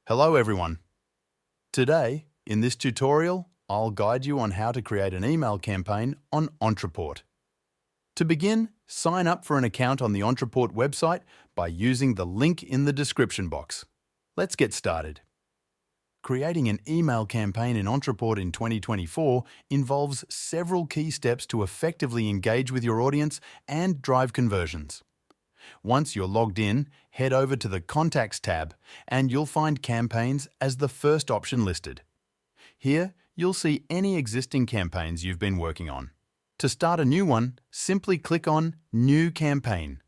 Hello everyone. Today, in this tutorial, I'll guide you on how to create an email campaign on Ontraport. To begin, sign up for an account on the Ontraport website by using the link in the description box. Let's get started. Creating an email campaign in Ontraport in 2024 involves several key steps to effectively engage with your audience and drive conversions. Once you're logged in, head over to the Contacts tab and you'll find Campaigns as the first option listed. Here, you'll see any existing campaigns you've been working on. To start a new one, simply click on New Campaign.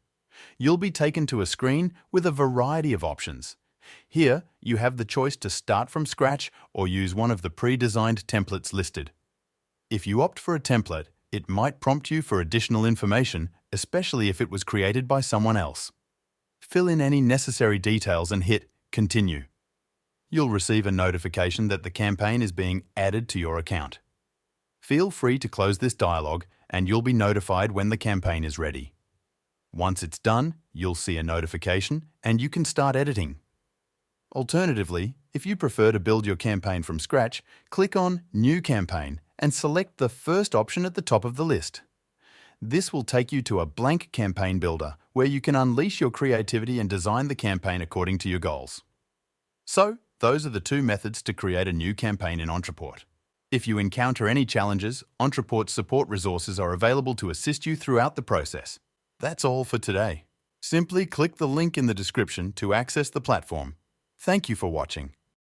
You'll be taken to a screen with a variety of options. Here, you have the choice to start from scratch or use one of the pre-designed templates listed. If you opt for a template, it might prompt you for additional information, especially if it was created by someone else. Fill in any necessary details and hit Continue. You'll receive a notification that the campaign is being added to your account. Feel free to close this dialog and you'll be notified when the campaign is ready. Once it's done, you'll see a notification and you can start editing. Alternatively, if you prefer to build your campaign from scratch, click on New Campaign and select the first option at the top of the list. This will take you to a blank campaign builder where you can unleash your creativity and design the campaign according to your goals. So, those are the two methods to create a new campaign in Ontraport. If you encounter any challenges, Ontraport's support resources are available to assist you throughout the process. That's all for today. Simply click the link in the description to access the platform. Thank you for watching.